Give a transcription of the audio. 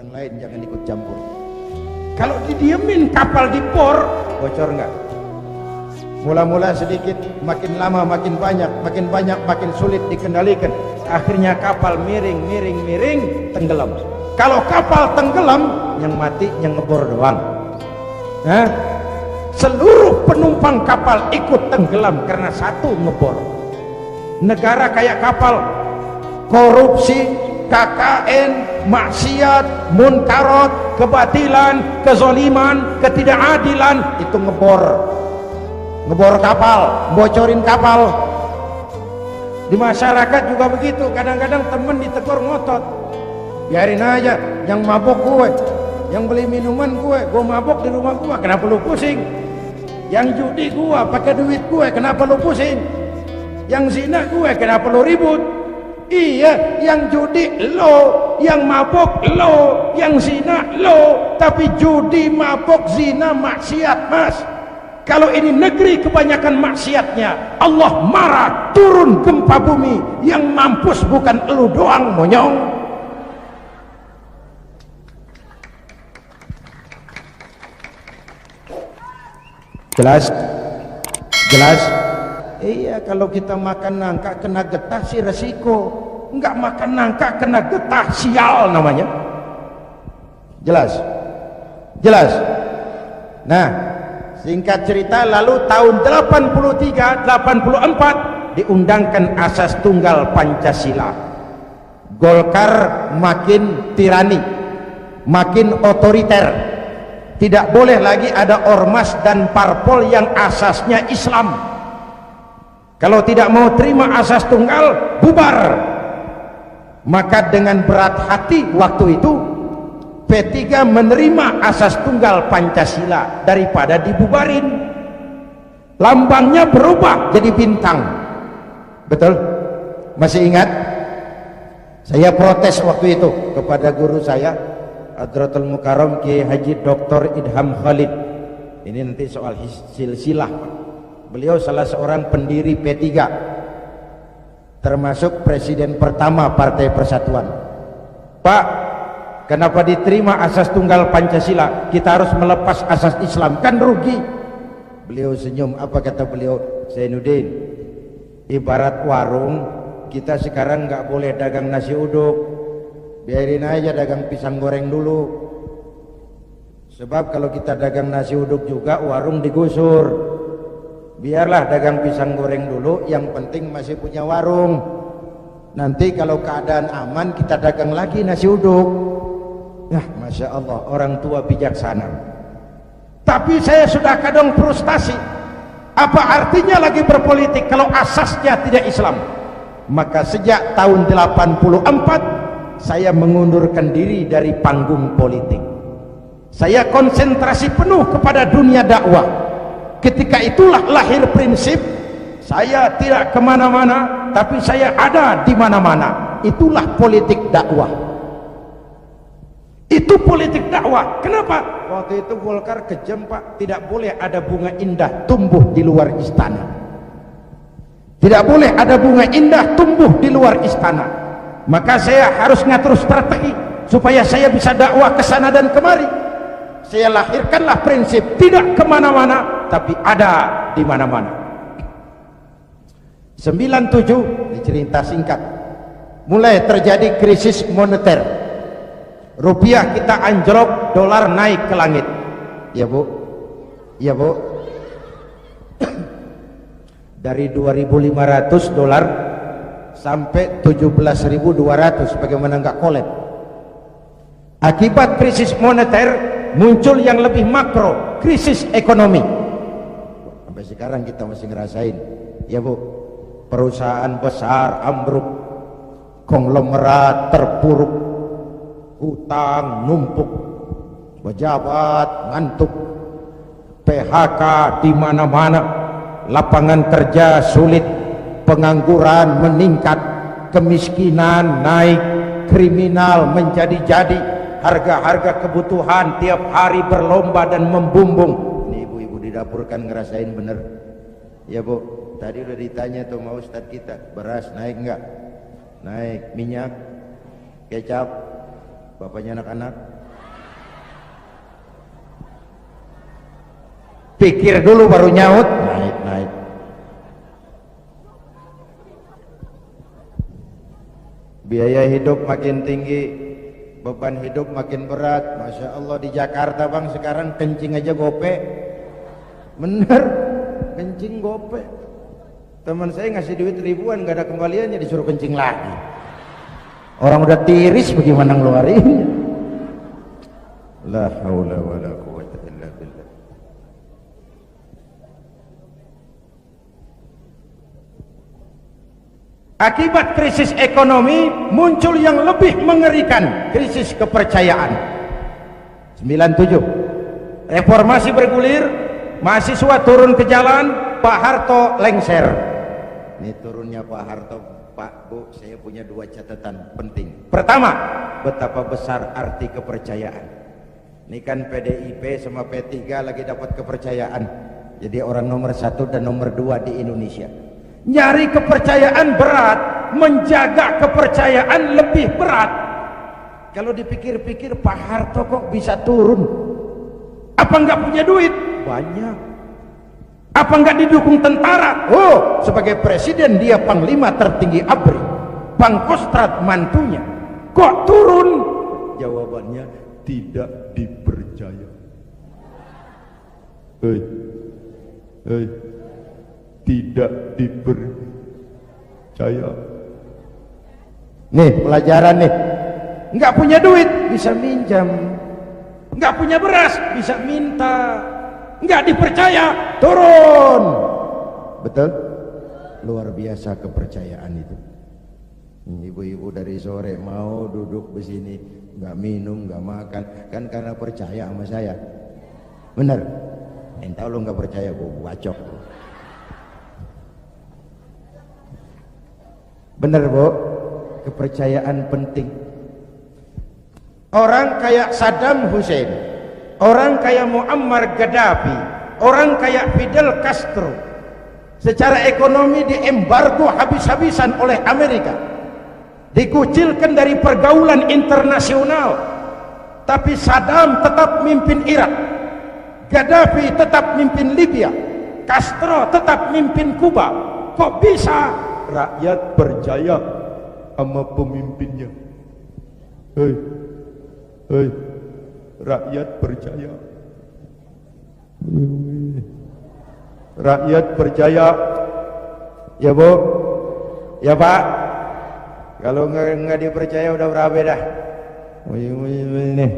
orang lain jangan ikut campur. Kalau didiemin kapal di por, bocor nggak? Mula-mula sedikit, makin lama makin banyak, makin sulit dikendalikan. Akhirnya kapal miring, tenggelam. Kalau kapal tenggelam, yang mati yang ngebor doang. Nah, seluruh penumpang kapal ikut tenggelam karena satu ngebor. Negara kayak kapal, korupsi, KKN, maksiat, munkarat, kebatilan, kezaliman, ketidakadilan, itu ngebor kapal, bocorin kapal. Di masyarakat juga begitu, kadang-kadang temen ditegur ngotot, biarin aja, yang mabok gue, yang beli minuman gue mabok di rumah gue, kenapa lu pusing? Yang judi gue, pakai duit gue, kenapa lu pusing? Yang zina gue, kenapa lu ribut? Iya, yang judi lo, yang mabok lo, yang zina lo, tapi judi, mabok, zina, maksiat mas. Kalau ini negeri kebanyakan maksiatnya, Allah marah, turun gempa bumi, yang mampus bukan elu doang monyong. Jelas? Iya, kalau kita makan nangka kena getah sih resiko. Enggak makan nangka kena getah, sial namanya. Jelas? Nah, singkat cerita, lalu tahun 83-84 diundangkan asas tunggal Pancasila. Golkar makin tirani, makin otoriter. Tidak boleh lagi ada ormas dan parpol yang asasnya Islam. Kalau tidak mau terima asas tunggal, bubar. Maka dengan berat hati waktu itu P3 menerima asas tunggal Pancasila daripada dibubarin. Lambangnya berubah jadi bintang. Betul? Masih ingat? Saya protes waktu itu kepada guru saya, Hadratul Mukarram Kiai Haji Dr. Idham Khalid. Ini nanti soal silsilah. Beliau salah seorang pendiri P3, termasuk presiden pertama Partai Persatuan. Pak, kenapa diterima asas tunggal Pancasila? Kita harus melepas asas Islam, kan rugi. Beliau senyum. Apa kata beliau? Zainuddin, ibarat warung, kita sekarang nggak boleh dagang nasi uduk, biarin aja dagang pisang goreng dulu. Sebab kalau kita dagang nasi uduk juga warung digusur. Biarlah dagang pisang goreng dulu, yang penting masih punya warung. Nanti kalau keadaan aman kita dagang lagi nasi uduk. Nah, Masya Allah, orang tua bijaksana. Tapi saya sudah kadang frustasi. Apa artinya lagi berpolitik kalau asasnya tidak Islam? Maka sejak tahun 84 saya mengundurkan diri dari panggung politik. Saya konsentrasi penuh kepada dunia dakwah. Ketika itulah lahir prinsip, saya tidak kemana-mana, tapi saya ada di mana-mana. Itulah politik dakwah. Itu politik dakwah. Kenapa? Waktu itu Golkar kejam Pak, tidak boleh ada bunga indah tumbuh di luar istana. Tidak boleh ada bunga indah tumbuh di luar istana. Maka saya harus ngatur strategi supaya saya bisa dakwah ke sana dan kemari. Saya lahirkanlah prinsip tidak kemana-mana, tapi ada di mana-mana. 97, cerita singkat, mulai terjadi krisis moneter. Rupiah kita anjlok, dolar naik ke langit. Ya Bu, ya Bu. Dari 2.500 dolar sampai 17.200, bagaimana nggak kolab? Akibat krisis moneter muncul yang lebih makro, krisis ekonomi. Sampai sekarang kita masih ngerasain, ya Bu. Perusahaan besar ambruk, konglomerat terpuruk, hutang numpuk, pejabat ngantuk, PHK di mana-mana, lapangan kerja sulit, pengangguran meningkat, kemiskinan naik, kriminal menjadi-jadi. Harga-harga kebutuhan tiap hari berlomba dan membumbung. Ini ibu-ibu di dapur kan ngerasain bener. Ya Bu, tadi udah ditanya tuh mau Ustadz kita, beras naik enggak? Naik. Minyak, kecap, bapaknya anak-anak Pikir dulu baru nyaut. Naik. Biaya hidup makin tinggi, beban hidup makin berat. Masya Allah, di Jakarta bang sekarang kencing aja gope. Bener, kencing gope. Teman saya ngasih duit ribuan, gak ada kembaliannya, disuruh kencing lagi. Orang udah tiris bagaimana ngeluarinnya? La haula wala quwwata illa billah. Akibat krisis ekonomi muncul yang lebih mengerikan, krisis kepercayaan. 97 reformasi bergulir, mahasiswa turun ke jalan, Pak Harto lengser. Ini turunnya Pak Harto, Pak Bu, saya punya dua catatan penting. Pertama, betapa besar arti kepercayaan. Ini kan PDIP sama P3 lagi dapat kepercayaan, jadi orang nomor 1 dan nomor 2 di Indonesia. Nyari kepercayaan berat, menjaga kepercayaan lebih berat. Kalau dipikir-pikir, Pak Harto kok bisa turun? Apa nggak punya duit? Banyak. Apa nggak didukung tentara? Oh, sebagai presiden dia panglima tertinggi ABRI, Pangkostrat mantunya. Kok turun? Jawabannya tidak dipercaya. Tidak dipercaya. Nih pelajaran nih. Nggak punya duit bisa minjam, nggak punya beras bisa minta, nggak dipercaya turun. Betul? Luar biasa kepercayaan itu. Ibu-ibu dari sore mau duduk di sini, nggak minum, nggak makan, kan karena percaya sama saya. Bener? Entah lu nggak percaya, gua bacok. Bener Bu, kepercayaan penting. Orang kayak Saddam Hussein, orang kayak Muammar Gaddafi, orang kayak Fidel Castro, secara ekonomi diembargo habis-habisan oleh Amerika, dikucilkan dari pergaulan internasional. Tapi Saddam tetap mimpin Irak, Gaddafi tetap mimpin Libya, Castro tetap mimpin Kuba. Kok bisa? Rakyat percaya sama pemimpinnya. Rakyat percaya. Rakyat percaya. Ya Bu, ya Pak. Kalau nggak dipercaya udah berabe dah. Nih